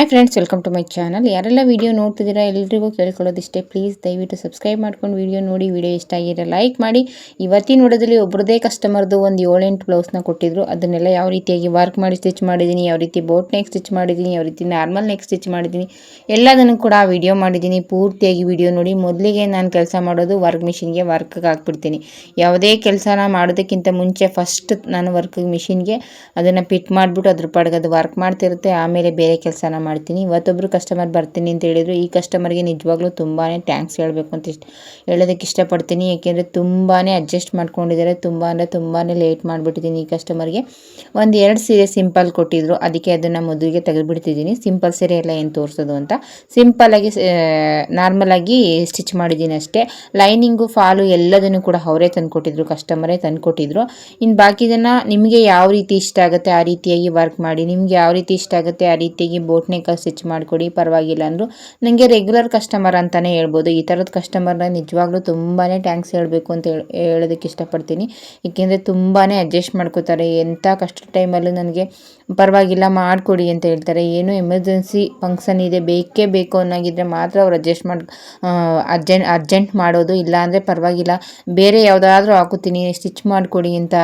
Hi friends, welcome to my channel. ಯಾರೆಲ್ಲ video ನೋಡ್ತಿದ್ದೀರಾ ಎಲ್ರಿಗೂ ಕೇಳ್ಕೊಳ್ಳೋದಿಷ್ಟೇ, ಪ್ಲೀಸ್ ದಯವಿಟ್ಟು ಸಬ್ಸ್ಕ್ರೈಬ್ ಮಾಡ್ಕೊಂಡು ವಿಡಿಯೋ ನೋಡಿ. ವಿಡಿಯೋ ಇಷ್ಟ ಆಗಿದ್ರೆ ಲೈಕ್ ಮಾಡಿ. ಇವತ್ತಿನ ವಿಡಿಯೋದಲ್ಲಿ ಒಬ್ಬರದೇ ಕಸ್ಟಮರ್ದು ಒಂದು 7-8 ಬ್ಲೌಸ್ನ ಕೊಟ್ಟಿದ್ರು. ಅದನ್ನೆಲ್ಲ ಯಾವ ರೀತಿಯಾಗಿ ವರ್ಕ್ ಮಾಡಿ ಸ್ಟಿಚ್ ಮಾಡಿದ್ದೀನಿ, ಯಾವ ರೀತಿ ಬೋಟ್ ನೆಕ್ ಸ್ಟಿಚ್ ಮಾಡಿದ್ದೀನಿ, ಯಾವ ರೀತಿ ನಾರ್ಮಲ್ ನೆಕ್ ಸ್ಟಿಚ್ ಮಾಡಿದ್ದೀನಿ, ಎಲ್ಲದನ್ನು ಕೂಡ ವಿಡಿಯೋ ಮಾಡಿದ್ದೀನಿ. ಪೂರ್ತಿಯಾಗಿ ವಿಡಿಯೋ ನೋಡಿ. ಮೊದಲಿಗೆ ನಾನು ಕೆಲಸ ಮಾಡೋದು ವರ್ಕ್ ಮಿಷಿನ್ಗೆ ವರ್ಕ್ಗೆ ಹಾಕ್ಬಿಡ್ತೀನಿ. ಯಾವುದೇ ಕೆಲಸನ ಮಾಡೋದಕ್ಕಿಂತ ಮುಂಚೆ ಫಸ್ಟ್ ನಾನು ವರ್ಕ್ ಮಿಷಿನ್ಗೆ ಅದನ್ನು ಪಿಟ್ ಮಾಡಿಬಿಟ್ಟು ಅದ್ರ ಪಾಡಿಗೆ ಅದು ವರ್ಕ್ ಮಾಡ್ತಿರುತ್ತೆ. ಆಮೇಲೆ ಬೇರೆ ಕೆಲಸನ ಮಾಡ್ತೀನಿ. ಇವತ್ತೊಬ್ಬರು ಕಸ್ಟಮರ್ ಬರ್ತೀನಿ ಅಂತ ಹೇಳಿದ್ರು. ಈ ಕಸ್ಟಮರ್ಗೆ ನಿಜವಾಗ್ಲೂ ತುಂಬಾ ಥ್ಯಾಂಕ್ಸ್ ಹೇಳಬೇಕು ಅಂತ ಹೇಳೋದಕ್ಕೆ ಇಷ್ಟಪಡ್ತೀನಿ. ಏಕೆಂದರೆ ತುಂಬಾ ಅಡ್ಜಸ್ಟ್ ಮಾಡ್ಕೊಂಡಿದ್ದಾರೆ. ತುಂಬಾ ಲೇಟ್ ಮಾಡಿಬಿಟ್ಟಿದ್ದೀನಿ. ಈ ಕಸ್ಟಮರ್ಗೆ 1-2 ಸೀರೆ ಸಿಂಪಲ್ ಕೊಟ್ಟಿದ್ರು, ಅದಕ್ಕೆ ಅದನ್ನು ಮೊದಲಿಗೆ ತೆಗೆದುಬಿಡ್ತಿದ್ದೀನಿ. ಸಿಂಪಲ್ ಸೀರೆ ಎಲ್ಲ ಏನು ತೋರಿಸೋದು ಅಂತ ಸಿಂಪಲ್ಲಾಗಿ ನಾರ್ಮಲಾಗಿ ಸ್ಟಿಚ್ ಮಾಡಿದ್ದೀನಿ ಅಷ್ಟೇ. ಲೈನಿಂಗು ಫಾಲು ಎಲ್ಲದನ್ನು ಕೂಡ ಅವರೇ ತಂದುಕೊಟ್ಟಿದ್ರು, ಕಸ್ಟಮರೇ ತಂದುಕೊಟ್ಟಿದ್ರು. ಇನ್ನು ಬಾಕಿದನ್ನು ನಿಮಗೆ ಯಾವ ರೀತಿ ಇಷ್ಟ ಆಗುತ್ತೆ ಆ ರೀತಿಯಾಗಿ ವರ್ಕ್ ಮಾಡಿ, ನಿಮಗೆ ಯಾವ ರೀತಿ ಇಷ್ಟ ಆಗುತ್ತೆ ಆ ರೀತಿಯಾಗಿ ಬೋಟ್ ನೆಕ್ ಸ್ಟಿಚ್ ಮಾಡಿಕೊಡಿ, ಪರವಾಗಿಲ್ಲ ಅಂದರು. ನನಗೆ ರೆಗ್ಯುಲರ್ ಕಸ್ಟಮರ್ ಅಂತಲೇ ಹೇಳ್ಬೋದು. ಈ ಥರದ ಕಸ್ಟಮರ್ನ ನಿಜವಾಗ್ಲೂ ತುಂಬಾ ಥ್ಯಾಂಕ್ಸ್ ಹೇಳಬೇಕು ಅಂತ ಹೇಳೋದಕ್ಕೆ ಇಷ್ಟಪಡ್ತೀನಿ. ಏಕೆಂದರೆ ತುಂಬಾ ಅಡ್ಜಸ್ಟ್ ಮಾಡ್ಕೋತಾರೆ. ಎಂಥ ಕಷ್ಟ ಟೈಮಲ್ಲೂ ನನಗೆ ಪರವಾಗಿಲ್ಲ ಮಾಡಿಕೊಡಿ ಅಂತ ಹೇಳ್ತಾರೆ. ಏನೋ ಎಮರ್ಜೆನ್ಸಿ ಫಂಕ್ಷನ್ ಇದೆ, ಬೇಕೇ ಬೇಕು ಅನ್ನೋಗಿದ್ರೆ ಮಾತ್ರ ಅವ್ರು ಅರ್ಜೆಂಟ್ ಮಾಡೋದು. ಇಲ್ಲಾಂದರೆ ಪರವಾಗಿಲ್ಲ ಬೇರೆ ಯಾವುದಾದ್ರೂ ಹಾಕೋತೀನಿ, ಸ್ಟಿಚ್ ಮಾಡಿಕೊಡಿ ಅಂತ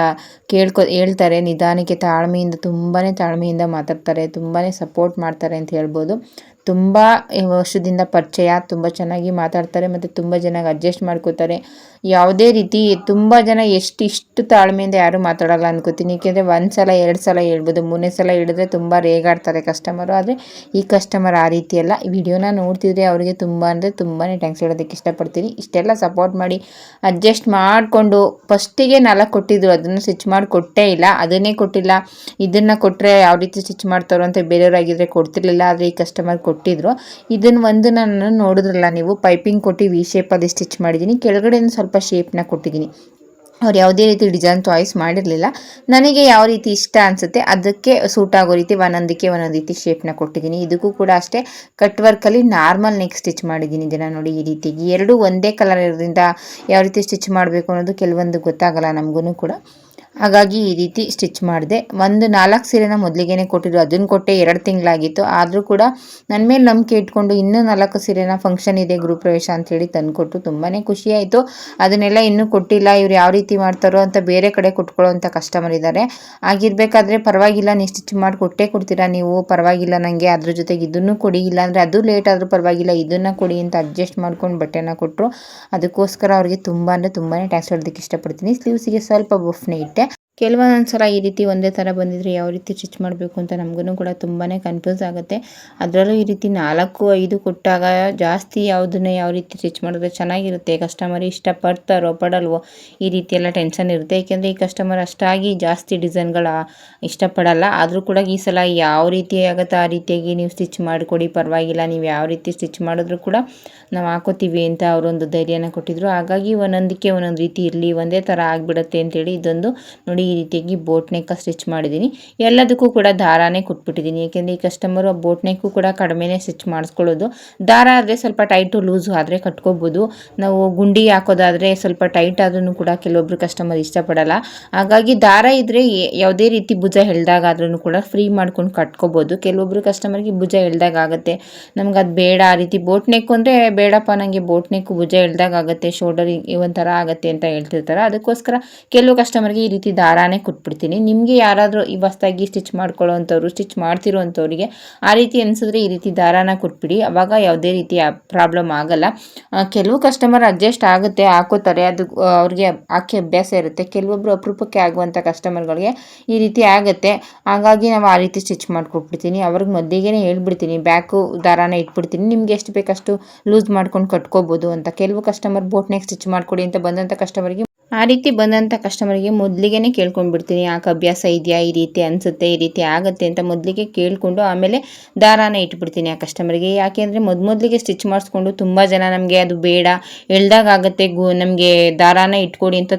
ಹೇಳ್ತಾರೆ. ನಿಧಾನಕ್ಕೆ ತುಂಬಾ ತಾಳ್ಮೆಯಿಂದ ಮಾತಾಡ್ತಾರೆ, ತುಂಬಾ ಸಪೋರ್ಟ್ ಮಾಡ್ತಾರೆ ಅಂತ ಹೇಳ್ಬೋದು. ತುಂಬ ವರ್ಷದಿಂದ ಪರಿಚಯ, ತುಂಬ ಚೆನ್ನಾಗಿ ಮಾತಾಡ್ತಾರೆ ಮತ್ತು ತುಂಬ ಚೆನ್ನಾಗಿ ಅಡ್ಜಸ್ಟ್ ಮಾಡ್ಕೋತಾರೆ. ಯಾವುದೇ ರೀತಿ ತುಂಬ ಜನ ಇಷ್ಟು ತಾಳ್ಮೆಯಿಂದ ಯಾರೂ ಮಾತಾಡೋಲ್ಲ ಅನ್ಕೋತೀನಿ. ಏಕೆಂದರೆ 1 ಸಲ 2 ಸಲ ಹೇಳ್ಬೋದು, 3ನೇ ಸಲ ಹೇಳಿದ್ರೆ ತುಂಬ ರೇಗಾಡ್ತಾರೆ ಕಸ್ಟಮರು. ಆದರೆ ಈ ಕಸ್ಟಮರ್ ಆ ರೀತಿ ಅಲ್ಲ. ಈ ವಿಡಿಯೋನ ನೋಡ್ತಿದ್ರೆ ಅವರಿಗೆ ತುಂಬಾ ಥ್ಯಾಂಕ್ಸ್ ಹೇಳೋದಕ್ಕೆ ಇಷ್ಟಪಡ್ತೀನಿ. ಇಷ್ಟೆಲ್ಲ ಸಪೋರ್ಟ್ ಮಾಡಿ ಅಡ್ಜಸ್ಟ್ ಮಾಡಿಕೊಂಡು ಫಸ್ಟಿಗೆ 4 ಕೊಟ್ಟಿದ್ರು, ಅದನ್ನು ಸ್ಟಿಚ್ ಮಾಡಿ ಕೊಟ್ಟೇ ಇಲ್ಲ. ಅದನ್ನೇ ಕೊಟ್ಟಿಲ್ಲ, ಇದನ್ನು ಕೊಟ್ಟರೆ ಯಾವ ರೀತಿ ಸ್ಟಿಚ್ ಮಾಡ್ತಾರೋ ಅಂತ ಬೇರೆಯವರಾಗಿದ್ದರೆ ಕೊಡ್ತಿರ್ಲಿಲ್ಲ. ಆದರೆ ಈ ಕಸ್ಟಮರ್ ಕೊಟ್ಟಿದ್ರು. ಇದನ್ನು ನಾನು ನೋಡಿದ್ರಲ್ಲ ನೀವು, ಪೈಪಿಂಗ್ ಕೊಟ್ಟು ವಿ ಶೇಪಲ್ಲಿ ಸ್ಟಿಚ್ ಮಾಡಿದ್ದೀನಿ. ಕೆಳಗಡೆ ಸ್ವಲ್ಪ ಶೇಪ್ನ ಕೊಟ್ಟಿದ್ದೀನಿ. ಅವ್ರು ಯಾವುದೇ ರೀತಿ ಡಿಸೈನ್ ಚಾಯ್ಸ್ ಮಾಡಿರಲಿಲ್ಲ. ನನಗೆ ಯಾವ ರೀತಿ ಇಷ್ಟ ಅನಿಸುತ್ತೆ ಅದಕ್ಕೆ ಸೂಟ್ ಆಗೋ ರೀತಿ ಒಂದೊಂದಕ್ಕೆ ಒಂದೊಂದು ರೀತಿ ಶೇಪ್ನ ಕೊಟ್ಟಿದ್ದೀನಿ. ಇದಕ್ಕೂ ಕೂಡ ಅಷ್ಟೇ ಕಟ್ ವರ್ಕಲ್ಲಿ ನಾರ್ಮಲ್ ನೆಕ್ ಸ್ಟಿಚ್ ಮಾಡಿದ್ದೀನಿ. ಇದನ್ನು ನೋಡಿ, ಈ ರೀತಿಯಾಗಿ ಎರಡೂ ಒಂದೇ ಕಲರ್ ಇರೋದ್ರಿಂದ ಯಾವ ರೀತಿ ಸ್ಟಿಚ್ ಮಾಡಬೇಕು ಅನ್ನೋದು ಕೆಲವೊಂದು ಗೊತ್ತಾಗಲ್ಲ ನಮಗೂ ಕೂಡ. ಹಾಗಾಗಿ ಈ ರೀತಿ ಸ್ಟಿಚ್ ಮಾಡಿದೆ. 4 ಸೀರೆನ ಮೊದಲಿಗೆ ಕೊಟ್ಟಿದ್ರು, ಅದನ್ನು ಕೊಟ್ಟೆ 2 ತಿಂಗಳಾಗಿತ್ತು. ಆದರೂ ಕೂಡ ನನ್ನ ಮೇಲೆ ನಂಬಿಕೆ ಇಟ್ಕೊಂಡು ಇನ್ನೂ 4 ಸೀರೆನ ಫಂಕ್ಷನ್ ಇದೆ, ಗೃಹ ಪ್ರವೇಶ ಅಂಥೇಳಿ ತಂದುಕೊಟ್ಟು ತುಂಬಾ ಖುಷಿಯಾಯಿತು. ಅದನ್ನೆಲ್ಲ ಇನ್ನೂ ಕೊಟ್ಟಿಲ್ಲ, ಇವ್ರು ಯಾವ ರೀತಿ ಮಾಡ್ತಾರೋ ಅಂತ ಬೇರೆ ಕಡೆ ಕೊಟ್ಕೊಳ್ಳೋ ಅಂಥ ಕಸ್ಟಮರ್ ಇದ್ದಾರೆ. ಆಗಿರಬೇಕಾದ್ರೆ ಪರವಾಗಿಲ್ಲ, ನೀವು ಸ್ಟಿಚ್ ಮಾಡಿ ಕೊಟ್ಟೇ ಕೊಡ್ತೀರಾ ನೀವು, ಪರವಾಗಿಲ್ಲ ನನಗೆ ಅದ್ರ ಜೊತೆಗೆ ಇದನ್ನು ಕೊಡಿ, ಇಲ್ಲಾಂದರೆ ಅದು ಲೇಟ್ ಆದರೂ ಪರವಾಗಿಲ್ಲ ಇದನ್ನು ಕೊಡಿ ಅಂತ ಅಡ್ಜಸ್ಟ್ ಮಾಡ್ಕೊಂಡು ಬಟ್ಟೆನ ಕೊಟ್ಟರು. ಅದಕ್ಕೋಸ್ಕರ ಅವ್ರಿಗೆ ತುಂಬಾ ಟ್ಯಾಕ್ಸ್ ಹೇಳೋದಕ್ಕೆ ಇಷ್ಟಪಡ್ತೀನಿ. ಸ್ಲೀವ್ಸಿಗೆ ಸ್ವಲ್ಪ ಬಫ್ನೇ ಇಟ್ಟೆ. ಕೆಲವೊಂದು ಸಲ ಈ ರೀತಿ ಒಂದೇ ಥರ ಬಂದಿದ್ರೆ ಯಾವ ರೀತಿ ಸ್ಟಿಚ್ ಮಾಡಬೇಕು ಅಂತ ನಮಗೂ ಕೂಡ ತುಂಬಾ ಕನ್ಫ್ಯೂಸ್ ಆಗುತ್ತೆ. ಅದರಲ್ಲೂ ಈ ರೀತಿ 4-5 ಕೊಟ್ಟಾಗ ಜಾಸ್ತಿ ಯಾವುದನ್ನ ಯಾವ ರೀತಿ ಸ್ಟಿಚ್ ಮಾಡಿದ್ರೆ ಚೆನ್ನಾಗಿರುತ್ತೆ, ಕಸ್ಟಮರ್ ಇಷ್ಟಪಡ್ತಾರೋ ಪಡಲ್ವೋ ಈ ರೀತಿ ಎಲ್ಲ ಟೆನ್ಷನ್ ಇರುತ್ತೆ. ಏಕೆಂದರೆ ಈ ಕಸ್ಟಮರ್ ಅಷ್ಟಾಗಿ ಜಾಸ್ತಿ ಡಿಸೈನ್ಗಳ ಇಷ್ಟಪಡಲ್ಲ. ಆದರೂ ಕೂಡ ಈ ಸಲ ಯಾವ ರೀತಿ ಆಗುತ್ತೆ ಆ ರೀತಿಯಾಗಿ ನೀವು ಸ್ಟಿಚ್ ಮಾಡಿಕೊಡಿ, ಪರವಾಗಿಲ್ಲ ನೀವು ಯಾವ ರೀತಿ ಸ್ಟಿಚ್ ಮಾಡಿದ್ರು ಕೂಡ ನಾವು ಹಾಕೋತೀವಿ ಅಂತ ಅವರೊಂದು ಧೈರ್ಯನ ಕೊಟ್ಟಿದ್ರು. ಹಾಗಾಗಿ ಒಂದೊಂದಕ್ಕೆ ಒಂದೊಂದು ರೀತಿ ಇರಲಿ, ಒಂದೇ ಥರ ಆಗಿಬಿಡುತ್ತೆ ಅಂತೇಳಿ ಇದೊಂದು ನೋಡಿ ಈ ರೀತಿಯಾಗಿ ಬೋಟ್ ನೆಕ್ ಸ್ಟಿಚ್ ಮಾಡಿದ್ದೀನಿ. ಎಲ್ಲದಕ್ಕೂ ಕೂಡ ದಾರಾನೇ ಕೊಟ್ಬಿಟ್ಟಿದ್ದೀನಿ. ಏಕೆಂದರೆ ಈ ಕಸ್ಟಮರು ಬೋಟ್ ನೆಕ್ಕು ಕೂಡ ಕಡಿಮೆನೇ ಸ್ಟಿಚ್ ಮಾಡಿಸ್ಕೊಳ್ಳೋದು. ದಾರ ಆದರೆ ಸ್ವಲ್ಪ ಟೈಟು ಲೂಸು ಆದರೆ ಕಟ್ಕೋಬೋದು. ನಾವು ಗುಂಡಿ ಹಾಕೋದಾದರೆ ಸ್ವಲ್ಪ ಟೈಟ್ ಆದ್ರೂ ಕೂಡ ಕೆಲವೊಬ್ರು ಕಸ್ಟಮರ್ ಇಷ್ಟಪಡಲ್ಲ. ಹಾಗಾಗಿ ದಾರ ಇದ್ದರೆ ಯಾವುದೇ ರೀತಿ ಭುಜ ಎಳ್ದಾಗಾದ್ರೂ ಕೂಡ ಫ್ರೀ ಮಾಡ್ಕೊಂಡು ಕಟ್ಕೋಬೋದು. ಕೆಲವೊಬ್ರು ಕಸ್ಟಮರ್ಗೆ ಭುಜ ಎಳ್ದಾಗುತ್ತೆ, ನಮ್ಗೆ ಅದು ಬೇಡ, ಆ ರೀತಿ ಬೋಟ್ ನೆಕ್ ಅಂದರೆ ಬೇಡಪ್ಪ ನನಗೆ ಬೋಟ್ ನೆಕ್ ಭುಜ ಎಳ್ದಾಗುತ್ತೆ, ಶೋಲ್ಡರ್ ಒಂಥರ ಆಗುತ್ತೆ ಅಂತ ಹೇಳ್ತಿರ್ತಾರೆ. ಅದಕ್ಕೋಸ್ಕರ ಕೆಲವು ಕಸ್ಟಮರ್ಗೆ ಈ ರೀತಿ ದಾರಾನೇ ಕೊಟ್ಬಿಡ್ತೀನಿ. ನಿಮಗೆ ಯಾರಾದರೂ ಈ ಹೊಸ್ದಾಗಿ ಸ್ಟಿಚ್ ಮಾಡ್ಕೊಳ್ಳೋ ಅಂಥವ್ರು, ಸ್ಟಿಚ್ ಮಾಡ್ತಿರೋ ಅಂಥವ್ರಿಗೆ ಆ ರೀತಿ ಅನಿಸಿದ್ರೆ ಈ ರೀತಿ ದಾರಾನ ಕೊಟ್ಬಿಡಿ. ಆವಾಗ ಯಾವುದೇ ರೀತಿ ಪ್ರಾಬ್ಲಮ್ ಆಗಲ್ಲ. ಕೆಲವು ಕಸ್ಟಮರ್ ಅಡ್ಜಸ್ಟ್ ಆಗುತ್ತೆ, ಹಾಕೋತಾರೆ, ಅದು ಅವ್ರಿಗೆ ಹಾಕಿ ಅಭ್ಯಾಸ ಇರುತ್ತೆ. ಕೆಲವೊಬ್ಬರು ಅಪರೂಪಕ್ಕೆ ಆಗುವಂಥ ಕಸ್ಟಮರ್ಗಳಿಗೆ ಈ ರೀತಿ ಆಗುತ್ತೆ. ಹಾಗಾಗಿ ನಾವು ಆ ರೀತಿ ಸ್ಟಿಚ್ ಮಾಡಿಕೊಟ್ಬಿಡ್ತೀನಿ. ಅವ್ರಿಗೆ ಮೊದಲಿಗೆ ಹೇಳ್ಬಿಡ್ತೀನಿ, ಬ್ಯಾಕು ದಾರಾನ ಇಟ್ಬಿಡ್ತೀನಿ, ನಿಮ್ಗೆ ಎಷ್ಟು ಬೇಕಷ್ಟು ಲೂಸ್ ಮಾಡ್ಕೊಂಡು ಕಟ್ಕೋಬೋದು ಅಂತ. ಕೆಲವು ಕಸ್ಟಮರ್ ಬೋಟ್ ನೆಕ್ ಸ್ಟಿಚ್ ಮಾಡಿಕೊಡಿ ಅಂತ ಬಂದಂಥ ಕಸ್ಟಮರ್ಗೆ ಆ ರೀತಿ ಬಂದಂಥ ಕಸ್ಟಮರ್ಗೆ ಮೊದಲಿಗೆ ಕೇಳ್ಕೊಂಡ್ಬಿಡ್ತೀನಿ, ಯಾಕೆ ಅಭ್ಯಾಸ ಇದೆಯಾ, ಈ ರೀತಿ ಅನಿಸುತ್ತೆ, ಈ ರೀತಿ ಆಗುತ್ತೆ ಅಂತ ಮೊದಲಿಗೆ ಕೇಳಿಕೊಂಡು ಆಮೇಲೆ ದಾರಾನ ಇಟ್ಬಿಡ್ತೀನಿ ಆ ಕಸ್ಟಮರ್ಗೆ. ಯಾಕೆಂದರೆ ಮೊದಲಿಗೆ ಸ್ಟಿಚ್ ಮಾಡಿಸ್ಕೊಂಡು ತುಂಬ ಜನ ನಮಗೆ ಅದು ಬೇಡ, ಎಳ್ದಾಗುತ್ತೆ, ನಮಗೆ ದಾರಾನ ಇಟ್ಕೊಡಿ ಅಂತ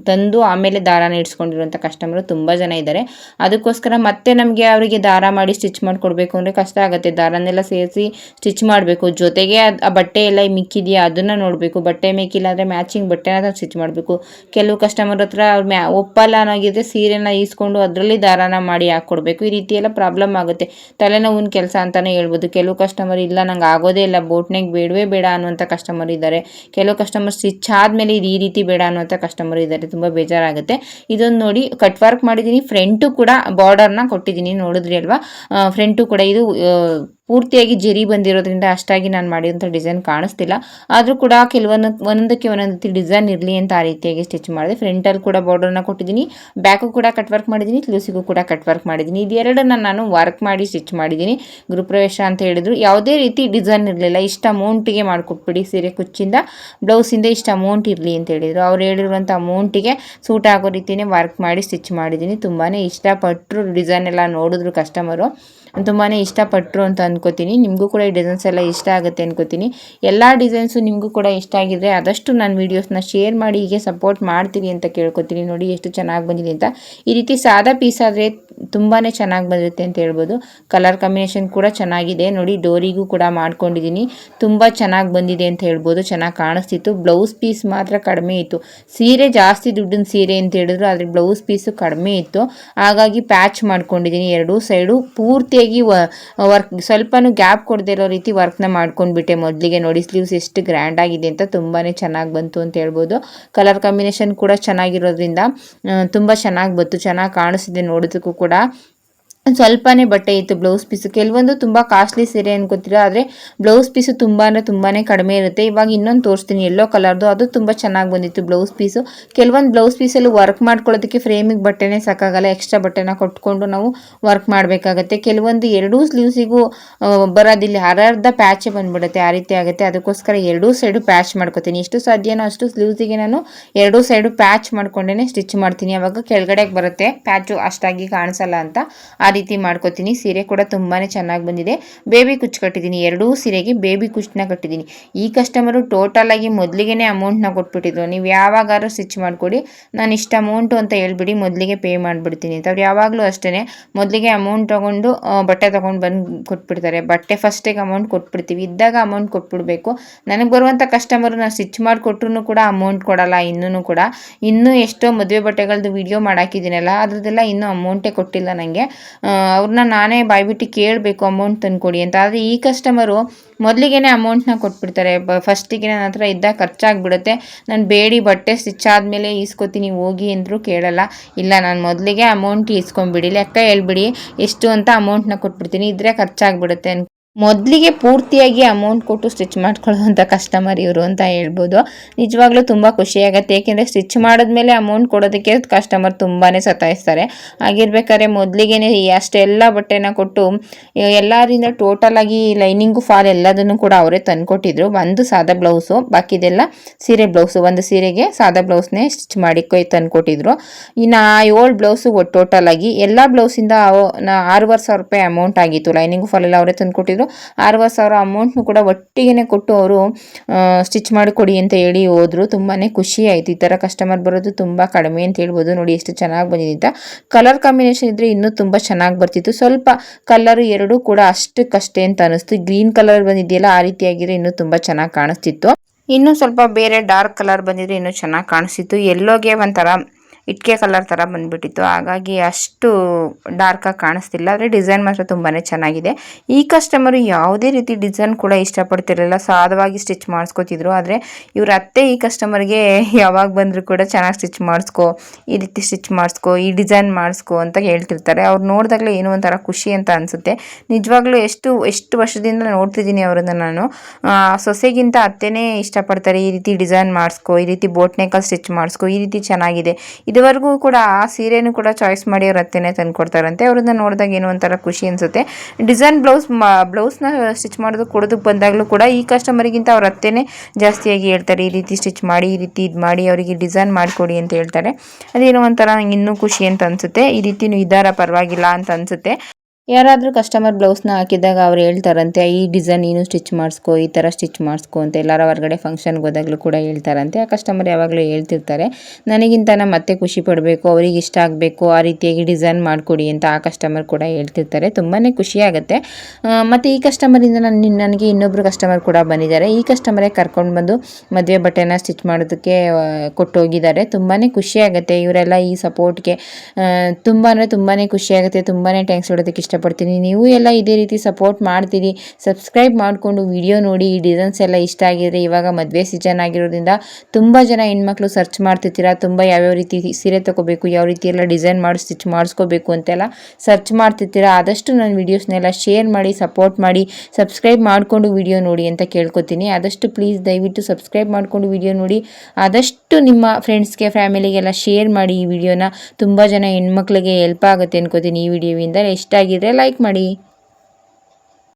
ತಂದು ಆಮೇಲೆ ದಾರಾನ ಇಡ್ಸ್ಕೊಂಡಿರುವಂಥ ಕಸ್ಟಮರು ತುಂಬ ಜನ ಇದ್ದಾರೆ. ಅದಕ್ಕೋಸ್ಕರ ಮತ್ತೆ ನಮಗೆ ಅವರಿಗೆ ದಾರ ಮಾಡಿ ಸ್ಟಿಚ್ ಮಾಡಿಕೊಡ್ಬೇಕು ಅಂದರೆ ಕಷ್ಟ ಆಗುತ್ತೆ. ದಾರನೆಲ್ಲ ಸೇರಿಸಿ ಸ್ಟಿಚ್ ಮಾಡಬೇಕು, ಜೊತೆಗೆ ಆ ಬಟ್ಟೆ ಎಲ್ಲ ಮಿಕ್ಕಿದೆಯಾ ಅದನ್ನು ನೋಡಬೇಕು, ಬಟ್ಟೆ ಮಿಕ್ಕಿಲ್ಲ ಅಂದರೆ ಮ್ಯಾಚಿಂಗ್ ಬಟ್ಟೆನ ಸ್ಟಿಚ್ ಮಾಡಬೇಕು. ಕೆಲವು ಕಸ್ಟಮರ್ ಹತ್ರ ಅವ್ರು ಒಪ್ಪಲ್ಲ ಅನ್ನೋಗಿದ್ರೆ ಸೀರೆನ ಈಸ್ಕೊಂಡು ಅದರಲ್ಲಿ ದಾರಾನ ಮಾಡಿ ಹಾಕ್ಕೊಡ್ಬೇಕು. ಈ ರೀತಿ ಎಲ್ಲ ಪ್ರಾಬ್ಲಮ್ ಆಗುತ್ತೆ, ತಲೆನೋವಿನ ಕೆಲಸ ಅಂತಲೇ ಹೇಳ್ಬೋದು. ಕೆಲವು ಕಸ್ಟಮರ್ ಇಲ್ಲ ನಂಗೆ ಆಗೋದೇ ಇಲ್ಲ, ಬೋಟ್ನೆಕ್ ಬೇಡವೇ ಬೇಡ ಅನ್ನುವಂಥ ಕಸ್ಟಮರ್ ಇದ್ದಾರೆ. ಕೆಲವು ಕಸ್ಟಮರ್ ಸ್ಟಿಚ್ ಆದಮೇಲೆ ಇದು ಈ ರೀತಿ ಬೇಡ ಅನ್ನುವಂಥ ಕಸ್ಟಮರ್ ಇದ್ದಾರೆ, ತುಂಬ ಬೇಜಾರಾಗುತ್ತೆ. ಇದೊಂದು ನೋಡಿ ಕಟ್ ವರ್ಕ್ ಮಾಡಿದ್ದೀನಿ, ಫ್ರಂಟು ಕೂಡ ಬಾರ್ಡರ್ನ ಕೊಟ್ಟಿದ್ದೀನಿ, ನೋಡಿದ್ರಿ ಅಲ್ವಾ. ಫ್ರಂಟು ಕೂಡ ಇದು ಪೂರ್ತಿಯಾಗಿ ಜರಿ ಬಂದಿರೋದ್ರಿಂದ ಅಷ್ಟಾಗಿ ನಾನು ಮಾಡಿದಂಥ ಡಿಸೈನ್ ಕಾಣಿಸ್ತಿಲ್ಲ. ಆದರೂ ಕೂಡ ಒಂದೊಂದಕ್ಕೆ ಒಂದೊಂದು ಡಿಸೈನ್ ಇರಲಿ ಅಂತ ಆ ರೀತಿಯಾಗಿ ಸ್ಟಿಚ್ ಮಾಡಿದೆ. ಫ್ರಂಟಲ್ಲಿ ಕೂಡ ಬಾರ್ಡರ್ನ ಕೊಟ್ಟಿದ್ದೀನಿ, ಬ್ಯಾಕು ಕೂಡ ಕಟ್ ವರ್ಕ್ ಮಾಡಿದ್ದೀನಿ, ಸ್ಲೀವ್ಸಿಗೂ ಕೂಡ ಕಟ್ ವರ್ಕ್ ಮಾಡಿದ್ದೀನಿ. ಇದೆರಡನ್ನ ನಾನು ವರ್ಕ್ ಮಾಡಿ ಸ್ಟಿಚ್ ಮಾಡಿದ್ದೀನಿ. ಗೃಹಪ್ರವೇಶ ಅಂತ ಹೇಳಿದ್ರು, ಯಾವುದೇ ರೀತಿ ಡಿಸೈನ್ ಇರಲಿಲ್ಲ. ಇಷ್ಟು ಅಮೌಂಟಿಗೆ ಮಾಡಿಕೊಟ್ಬಿಡಿ, ಸೀರೆ ಕುಚ್ಚಿಂದ ಬ್ಲೌಸಿಂದ ಇಷ್ಟು ಅಮೌಂಟ್ ಇರಲಿ ಅಂತ ಹೇಳಿದರು. ಅವ್ರು ಹೇಳಿರುವಂಥ ಅಮೌಂಟಿಗೆ ಸೂಟ್ ಆಗೋ ರೀತಿಯೇ ವರ್ಕ್ ಮಾಡಿ ಸ್ಟಿಚ್ ಮಾಡಿದ್ದೀನಿ. ತುಂಬಾ ಇಷ್ಟಪಟ್ಟರು, ಡಿಸೈನ್ ಎಲ್ಲ ನೋಡಿದ್ರು ಕಸ್ಟಮರು, ತುಂಬಾ ಇಷ್ಟಪಟ್ಟರು ಅಂತ ಅನ್ಕೋತೀನಿ. ನಿಮಗೂ ಕೂಡ ಈ ಡಿಸೈನ್ಸ್ ಎಲ್ಲ ಇಷ್ಟ ಆಗುತ್ತೆ ಅನ್ಕೋತೀನಿ. ಎಲ್ಲ ಡಿಸೈನ್ಸು ನಿಮಗೂ ಕೂಡ ಇಷ್ಟ ಆಗಿದ್ರೆ ಆದಷ್ಟು ನನ್ನ ವೀಡಿಯೋಸ್ನ ಶೇರ್ ಮಾಡಿ ಹೀಗೆ ಸಪೋರ್ಟ್ ಮಾಡ್ತೀರಿ ಅಂತ ಕೇಳ್ಕೊತೀನಿ. ನೋಡಿ ಎಷ್ಟು ಚೆನ್ನಾಗಿ ಬಂದಿದೆ ಅಂತ. ಈ ರೀತಿ ಸಾದಾ ಪೀಸ್ ಆದರೆ ತುಂಬಾ ಚೆನ್ನಾಗಿ ಬಂದಿರುತ್ತೆ ಅಂತ ಹೇಳ್ಬೋದು. ಕಲರ್ ಕಾಂಬಿನೇಷನ್ ಕೂಡ ಚೆನ್ನಾಗಿದೆ ನೋಡಿ. ಡೋರಿಗೂ ಕೂಡ ಮಾಡ್ಕೊಂಡಿದ್ದೀನಿ, ತುಂಬ ಚೆನ್ನಾಗಿ ಬಂದಿದೆ ಅಂತ ಹೇಳ್ಬೋದು. ಚೆನ್ನಾಗಿ ಕಾಣಿಸ್ತಿತ್ತು. ಬ್ಲೌಸ್ ಪೀಸ್ ಮಾತ್ರ ಕಡಿಮೆ ಇತ್ತು. ಸೀರೆ ಜಾಸ್ತಿ ದುಡ್ಡಿನ ಸೀರೆ ಅಂತ ಹೇಳಿದ್ರು, ಆದರೆ ಬ್ಲೌಸ್ ಪೀಸು ಕಡಿಮೆ ಇತ್ತು. ಹಾಗಾಗಿ ಪ್ಯಾಚ್ ಮಾಡ್ಕೊಂಡಿದ್ದೀನಿ ಎರಡೂ ಸೈಡು. ಪೂರ್ತಿಯಾಗಿ ವರ್ಕ್ ಸ್ವಲ್ಪನೂ ಗ್ಯಾಪ್ ಕೊಡದೇ ಇರೋ ರೀತಿ ವರ್ಕ್ನ ಮಾಡ್ಕೊಂಡ್ಬಿಟ್ಟೆ ಮೊದಲಿಗೆ. ನೋಡಿ ಸ್ಲೀವ್ಸ್ ಎಷ್ಟು ಗ್ರ್ಯಾಂಡ್ ಆಗಿದೆ ಅಂತ, ತುಂಬಾ ಚೆನ್ನಾಗಿ ಬಂತು ಅಂತ ಹೇಳ್ಬೋದು. ಕಲರ್ ಕಾಂಬಿನೇಷನ್ ಕೂಡ ಚೆನ್ನಾಗಿರೋದ್ರಿಂದ ತುಂಬ ಚೆನ್ನಾಗಿ ಬಂತು, ಚೆನ್ನಾಗಿ ಕಾಣಿಸ್ತಿದೆ ನೋಡೋದಕ್ಕೂ ಕೂಡ. ಸ್ವಲ್ಪನೇ ಬಟ್ಟೆ ಇತ್ತು ಬ್ಲೌಸ್ ಪೀಸು. ಕೆಲವೊಂದು ತುಂಬ ಕಾಸ್ಟ್ಲಿ ಸೀರೆ ಅನ್ಕೋತೀರ, ಆದರೆ ಬ್ಲೌಸ್ ಪೀಸು ತುಂಬ ಕಡಿಮೆ ಇರುತ್ತೆ. ಇವಾಗ ಇನ್ನೊಂದು ತೋರಿಸ್ತೀನಿ, ಯೆಲ್ಲೋ ಕಲರ್ದು, ಅದು ತುಂಬ ಚೆನ್ನಾಗಿ ಬಂದಿತ್ತು ಬ್ಲೌಸ್ ಪೀಸು. ಕೆಲವೊಂದು ಬ್ಲೌಸ್ ಪೀಸಲ್ಲಿ ವರ್ಕ್ ಮಾಡ್ಕೊಳ್ಳೋದಕ್ಕೆ ಫ್ರೇಮಿಗೆ ಬಟ್ಟೆನೇ ಸಾಕಾಗಲ್ಲ, ಎಕ್ಸ್ಟ್ರಾ ಬಟ್ಟೆನ ಕೊಟ್ಕೊಂಡು ನಾವು ವರ್ಕ್ ಮಾಡಬೇಕಾಗತ್ತೆ. ಕೆಲವೊಂದು ಎರಡೂ ಸ್ಲೀವ್ಸಿಗೂ ಬರೋದಿಲ್ಲ, ಅರ್ಧ ಪ್ಯಾಚೇ ಬಂದ್ಬಿಡುತ್ತೆ, ಆ ರೀತಿ ಆಗುತ್ತೆ. ಅದಕ್ಕೋಸ್ಕರ ಎರಡೂ ಸೈಡು ಪ್ಯಾಚ್ ಮಾಡ್ಕೊತೀನಿ. ಎಷ್ಟು ಸಾಧ್ಯನೋ ಅಷ್ಟು ಸ್ಲೀವ್ಸಿಗೆ ನಾನು ಎರಡೂ ಸೈಡು ಪ್ಯಾಚ್ ಮಾಡ್ಕೊಂಡೇ ಸ್ಟಿಚ್ ಮಾಡ್ತೀನಿ. ಅವಾಗ ಕೆಳಗಡೆಗೆ ಬರುತ್ತೆ, ಪ್ಯಾಚು ಅಷ್ಟಾಗಿ ಕಾಣಿಸಲ್ಲ ಅಂತ ಆ ರೀತಿ ಮಾಡ್ಕೋತೀನಿ. ಸೀರೆ ಕೂಡ ತುಂಬಾ ಚೆನ್ನಾಗಿ ಬಂದಿದೆ. ಬೇಬಿ ಕುಚ್ಚು ಕಟ್ಟಿದ್ದೀನಿ, ಎರಡೂ ಸೀರೆಗೆ ಬೇಬಿ ಕುಚ್ಚನ್ನ ಕಟ್ಟಿದ್ದೀನಿ. ಈ ಕಸ್ಟಮರು ಟೋಟಲ್ ಆಗಿ ಮೊದಲಿಗೆ ಅಮೌಂಟ್ನ ಕೊಟ್ಬಿಟ್ಟಿದ್ರು, ನೀವು ಯಾವಾಗಾದ್ರೂ ಸ್ಟಿಚ್ ಮಾಡಿಕೊಡಿ, ನಾನು ಇಷ್ಟು ಅಮೌಂಟು ಅಂತ ಹೇಳ್ಬಿಡಿ, ಮೊದಲಿಗೆ ಪೇ ಮಾಡಿಬಿಡ್ತೀನಿ ಅಂತ. ಅವ್ರು ಯಾವಾಗಲೂ ಅಷ್ಟೇ ಮೊದಲಿಗೆ ಅಮೌಂಟ್ ತೊಗೊಂಡು ಬಟ್ಟೆ ತೊಗೊಂಡು ಬಂದು ಕೊಟ್ಬಿಡ್ತಾರೆ. ಬಟ್ಟೆ ಫಸ್ಟಿಗೆ ಅಮೌಂಟ್ ಕೊಟ್ಬಿಡ್ತೀವಿ, ಇದ್ದಾಗ ಅಮೌಂಟ್ ಕೊಟ್ಬಿಡ್ಬೇಕು. ನನಗೆ ಬರುವಂಥ ಕಸ್ಟಮರು ನಾನು ಸ್ಟಿಚ್ ಮಾಡಿಕೊಟ್ರು ಕೂಡ ಅಮೌಂಟ್ ಕೊಡಲ್ಲ. ಇನ್ನೂ ಎಷ್ಟೋ ಮದುವೆ ಬಟ್ಟೆಗಳದ್ದು ವಿಡಿಯೋ ಮಾಡಾಕಿದ್ದೀನಲ್ಲ, ಅದ್ರದ್ದೆಲ್ಲ ಇನ್ನೂ ಅಮೌಂಟೇ ಕೊಟ್ಟಿಲ್ಲ ನನಗೆ. ಅವ್ರನ್ನ ನಾನೇ ಬಾಯ್ಬಿಟ್ಟು ಕೇಳಬೇಕು ಅಮೌಂಟ್ ತಂದುಕೊಡಿ ಅಂತ. ಆದರೆ ಈ ಕಸ್ಟಮರು ಮೊದಲಿಗೆ ಅಮೌಂಟ್ನ ಕೊಟ್ಬಿಡ್ತಾರೆ. ಫಸ್ಟಿಗೆ ನನ್ನ ಹತ್ರ ಇದ್ದಾಗ ಖರ್ಚಾಗಿಬಿಡುತ್ತೆ, ನಾನು ಬೇಡಿ ಬಟ್ಟೆ ಸ್ಟಿಚ್ ಆದಮೇಲೆ ಈಸ್ಕೊತೀನಿ ಹೋಗಿ ಅಂದರೂ ಕೇಳಲ್ಲ. ಇಲ್ಲ, ನಾನು ಮೊದಲಿಗೆ ಅಮೌಂಟ್ ಈಸ್ಕೊಂಬಿಡಿ, ಲೆಕ್ಕ ಹೇಳ್ಬಿಡಿ ಎಷ್ಟು ಅಂತ ಅಮೌಂಟ್ನ ಕೊಟ್ಬಿಡ್ತೀನಿ, ಇದ್ರೆ ಖರ್ಚಾಗಿಬಿಡುತ್ತೆ. ಮೊದಲಿಗೆ ಪೂರ್ತಿಯಾಗಿ ಅಮೌಂಟ್ ಕೊಟ್ಟು ಸ್ಟಿಚ್ ಮಾಡ್ಕೊಳ್ಳೋವಂಥ ಕಸ್ಟಮರ್ ಇವರು ಅಂತ ಹೇಳ್ಬೋದು. ನಿಜವಾಗ್ಲೂ ತುಂಬ ಖುಷಿಯಾಗುತ್ತೆ, ಏಕೆಂದರೆ ಸ್ಟಿಚ್ ಮಾಡಿದ್ಮೇಲೆ ಅಮೌಂಟ್ ಕೊಡೋದಕ್ಕೆ ಕಸ್ಟಮರ್ ತುಂಬಾ ಸತಾಯಿಸ್ತಾರೆ. ಹಾಗಿರ್ಬೇಕಾದ್ರೆ ಮೊದಲಿಗೆ ಅಷ್ಟೆಲ್ಲ ಬಟ್ಟೆನ ಕೊಟ್ಟು ಎಲ್ಲರಿಂದ ಟೋಟಲಾಗಿ ಲೈನಿಂಗು ಫಾಲ್ ಎಲ್ಲದನ್ನು ಕೂಡ ಅವರೇ ತಂದುಕೊಟ್ಟಿದ್ರು. ಒಂದು ಸಾದಾ ಬ್ಲೌಸು, ಬಾಕಿದೆಲ್ಲ ಸೀರೆ ಬ್ಲೌಸು. ಒಂದು ಸೀರೆಗೆ ಸಾದಾ ಬ್ಲೌಸ್ನೇ ಸ್ಟಿಚ್ ಮಾಡಿ ತಂದುಕೊಟ್ಟಿದ್ರು. ಇನ್ನು 7 ಬ್ಲೌಸು ಟೋಟಲಾಗಿ ಎಲ್ಲ ಬ್ಲೌಸಿಂದ 6,500 ರೂಪಾಯಿ ಅಮೌಂಟ್ ಆಗಿತ್ತು. ಲೈನಿಂಗು ಫಾಲ್ ಎಲ್ಲ ಅವರೇ ತಂದುಕೊಟ್ಟಿದ್ರು. 6,000 ಅಮೌಂಟ್ನು ಕೂಡ ಒಟ್ಟಿಗೆ ಕೊಟ್ಟು ಅವರು ಸ್ಟಿಚ್ ಮಾಡಿಕೊಡಿ ಅಂತ ಹೇಳಿ ಹೋದ್ರು. ತುಂಬಾ ಖುಷಿ ಆಯಿತು. ಈ ಥರ ಕಸ್ಟಮರ್ ಬರೋದು ತುಂಬ ಕಡಿಮೆ ಅಂತ ಹೇಳ್ಬೋದು. ನೋಡಿ ಎಷ್ಟು ಚೆನ್ನಾಗಿ ಬಂದಿದೆ ಅಂತ. ಕಲರ್ ಕಾಂಬಿನೇಷನ್ ಇದ್ದರೆ ಇನ್ನೂ ತುಂಬ ಚೆನ್ನಾಗಿ ಬರ್ತಿತ್ತು. ಸ್ವಲ್ಪ ಕಲರು ಎರಡೂ ಕೂಡ ಅಷ್ಟಕ್ಕಷ್ಟೇ ಅಂತ ಅನಿಸ್ತು. ಗ್ರೀನ್ ಕಲರ್ ಬಂದಿದೆಯಲ್ಲ, ಆ ರೀತಿಯಾಗಿದ್ರೆ ಇನ್ನೂ ತುಂಬ ಚೆನ್ನಾಗಿ ಕಾಣಿಸ್ತಿತ್ತು. ಇನ್ನೂ ಸ್ವಲ್ಪ ಬೇರೆ ಡಾರ್ಕ್ ಕಲರ್ ಬಂದಿದ್ರೆ ಇನ್ನೂ ಚೆನ್ನಾಗಿ ಕಾಣಿಸ್ತಿತ್ತು. ಎಲ್ಲೋಗೆ ಒಂಥರ ಇಟ್ಕೆ ಕಲರ್ ಥರ ಬಂದುಬಿಟ್ಟಿತ್ತು, ಹಾಗಾಗಿ ಅಷ್ಟು ಡಾರ್ಕಾಗಿ ಕಾಣಿಸ್ತಿಲ್ಲ. ಆದರೆ ಡಿಸೈನ್ ಮಾತ್ರ ತುಂಬಾ ಚೆನ್ನಾಗಿದೆ. ಈ ಕಸ್ಟಮರು ಯಾವುದೇ ರೀತಿ ಡಿಸೈನ್ ಕೂಡ ಇಷ್ಟಪಡ್ತಿರಲಿಲ್ಲ, ಸಾದವಾಗಿ ಸ್ಟಿಚ್ ಮಾಡಿಸ್ಕೋತಿದ್ರು. ಆದರೆ ಇವ್ರ ಅತ್ತೆ ಈ ಕಸ್ಟಮರ್ಗೆ ಯಾವಾಗ ಬಂದರೂ ಕೂಡ ಚೆನ್ನಾಗಿ ಸ್ಟಿಚ್ ಮಾಡಿಸ್ಕೊ, ಈ ರೀತಿ ಸ್ಟಿಚ್ ಮಾಡಿಸ್ಕೊ, ಈ ಡಿಸೈನ್ ಮಾಡಿಸ್ಕೊ ಅಂತ ಹೇಳ್ತಿರ್ತಾರೆ. ಅವ್ರು ನೋಡಿದಾಗಲೇ ಏನೋ ಒಂಥರ ಖುಷಿ ಅಂತ ಅನಿಸುತ್ತೆ. ನಿಜವಾಗ್ಲೂ ಎಷ್ಟು ವರ್ಷದಿಂದ ನೋಡ್ತಿದ್ದೀನಿ ಅವ್ರನ್ನ ನಾನು. ಸೊಸೆಗಿಂತ ಅತ್ತೆನೇ ಇಷ್ಟಪಡ್ತಾರೆ, ಈ ರೀತಿ ಡಿಸೈನ್ ಮಾಡಿಸ್ಕೊ, ಈ ರೀತಿ ಬೋಟ್ ನೆಕ್ಕಲ್ಲಿ ಸ್ಟಿಚ್ ಮಾಡಿಸ್ಕೊ, ಈ ರೀತಿ ಚೆನ್ನಾಗಿದೆ. ಇದುವರೆಗೂ ಕೂಡ ಆ ಸೀರೆನೂ ಕೂಡ ಚಾಯ್ಸ್ ಮಾಡಿ ಅವ್ರ ಅತ್ತೆನೇ ತಂದು ಕೊಡ್ತಾರಂತೆ. ಅವ್ರನ್ನ ನೋಡಿದಾಗ ಏನೋ ಒಂಥರ ಖುಷಿ ಅನಿಸುತ್ತೆ. ಡಿಸೈನ್ ಬ್ಲೌಸ್ನ ಸ್ಟಿಚ್ ಕೊಡೋದಕ್ಕೆ ಬಂದಾಗಲೂ ಕೂಡ ಈ ಕಸ್ಟಮರಿಗಿಂತ ಅವ್ರ ಅತ್ತೆನೇ ಜಾಸ್ತಿಯಾಗಿ ಹೇಳ್ತಾರೆ, ಈ ರೀತಿ ಸ್ಟಿಚ್ ಮಾಡಿ, ಈ ರೀತಿ ಇದು ಮಾಡಿ, ಅವರಿಗೆ ಡಿಸೈನ್ ಮಾಡಿಕೊಡಿ ಅಂತ ಹೇಳ್ತಾರೆ. ಅದೇನೋ ಒಂಥರ ನಂಗೆ ಇನ್ನೂ ಖುಷಿ ಅಂತ ಅನಿಸುತ್ತೆ. ಈ ರೀತಿನೂ ಇದ್ದಾರ, ಪರವಾಗಿಲ್ಲ ಅಂತ ಅನಿಸುತ್ತೆ. ಯಾರಾದರೂ ಕಸ್ಟಮರ್ ಬ್ಲೌಸ್ನ ಹಾಕಿದಾಗ ಅವ್ರು ಹೇಳ್ತಾರಂತೆ, ಈ ಡಿಸೈನ್ ನೀನು ಸ್ಟಿಚ್ ಮಾಡಿಸ್ಕೊ, ಈ ಥರ ಸ್ಟಿಚ್ ಮಾಡಿಸ್ಕೊ ಅಂತ ಎಲ್ಲಾರ ಹೊರಗಡೆ ಫಂಕ್ಷನ್ಗೆ ಹೋದಾಗಲೂ ಕೂಡ ಹೇಳ್ತಾರಂತೆ. ಆ ಕಸ್ಟಮರ್ ಯಾವಾಗಲೂ ಹೇಳ್ತಿರ್ತಾರೆ. ನನಗಿಂತ ಮತ್ತೆ ಖುಷಿ ಪಡಬೇಕು, ಅವ್ರಿಗೆ ಇಷ್ಟ ಆಗಬೇಕು, ಆ ರೀತಿಯಾಗಿ ಡಿಸೈನ್ ಮಾಡಿಕೊಡಿ ಅಂತ ಆ ಕಸ್ಟಮರ್ ಕೂಡ ಹೇಳ್ತಿರ್ತಾರೆ. ತುಂಬಾ ಖುಷಿಯಾಗುತ್ತೆ. ಮತ್ತು ಈ ಕಸ್ಟಮರಿಂದ ನನಗೆ ಇನ್ನೊಬ್ಬರು ಕಸ್ಟಮರ್ ಕೂಡ ಬಂದಿದ್ದಾರೆ. ಈ ಕಸ್ಟಮರೇ ಕರ್ಕೊಂಡು ಬಂದು ಮದುವೆ ಬಟ್ಟೆನ ಸ್ಟಿಚ್ ಮಾಡೋದಕ್ಕೆ ಕೊಟ್ಟೋಗಿದ್ದಾರೆ. ತುಂಬಾ ಖುಷಿಯಾಗುತ್ತೆ ಇವರೆಲ್ಲ ಈ ಸಪೋರ್ಟ್ಗೆ. ತುಂಬ ಅಂದರೆ ತುಂಬಾ ಖುಷಿಯಾಗುತ್ತೆ. ತುಂಬಾ ಥ್ಯಾಂಕ್ಸ್ ಹೇಳೋದಕ್ಕೆ ಇಷ್ಟಪಡ್ತೀನಿ. ನೀವು ಎಲ್ಲ ಇದೇ ರೀತಿ ಸಪೋರ್ಟ್ ಮಾಡ್ತೀರಿ. ಸಬ್ಸ್ಕ್ರೈಬ್ ಮಾಡಿಕೊಂಡು ವಿಡಿಯೋ ನೋಡಿ. ಈ ಡಿಸೈನ್ಸ್ ಎಲ್ಲ ಇಷ್ಟ ಆಗಿದ್ರೆ, ಇವಾಗ ಮದುವೆ ಸೀಸನ್ ಆಗಿರೋದ್ರಿಂದ ತುಂಬ ಜನ ಹೆಣ್ಮಕ್ಳು ಸರ್ಚ್ ಮಾಡ್ತಿರ್ತೀರಾ. ತುಂಬ ಯಾವ್ಯಾವ ರೀತಿ ಸೀರೆ ತೊಗೋಬೇಕು, ಯಾವ ರೀತಿ ಎಲ್ಲ ಡಿಸೈನ್ ಮಾಡಿ ಸ್ಟಿಚ್ ಮಾಡಿಸ್ಕೋಬೇಕು ಅಂತೆಲ್ಲ ಸರ್ಚ್ ಮಾಡ್ತಿರ್ತೀರಾ. ಆದಷ್ಟು ನನ್ನ ವೀಡಿಯೋಸ್ನೆಲ್ಲ ಶೇರ್ ಮಾಡಿ, ಸಪೋರ್ಟ್ ಮಾಡಿ, ಸಬ್ಸ್ಕ್ರೈಬ್ ಮಾಡಿಕೊಂಡು ವಿಡಿಯೋ ನೋಡಿ ಅಂತ ಕೇಳ್ಕೊತೀನಿ. ಆದಷ್ಟು ಪ್ಲೀಸ್ ದಯವಿಟ್ಟು ಸಬ್ಸ್ಕ್ರೈಬ್ ಮಾಡಿಕೊಂಡು ವಿಡಿಯೋ ನೋಡಿ. ಆದಷ್ಟು ನಿಮ್ಮ ಫ್ರೆಂಡ್ಸ್ಗೆ, ಫ್ಯಾಮಿಲಿಗೆಲ್ಲ ಶೇರ್ ಮಾಡಿ ಈ ವಿಡಿಯೋನ. ತುಂಬ ಜನ ಹೆಣ್ಮಕ್ಳಿಗೆ ಹೆಲ್ಪ್ ಆಗುತ್ತೆ ಅನ್ಕೋತೀನಿ ಈ ವಿಡಿಯೋವಿಂದ. ಇಷ್ಟ ಆಗಿದ್ರೆ ಲೈಕ್ ಮಾಡಿ.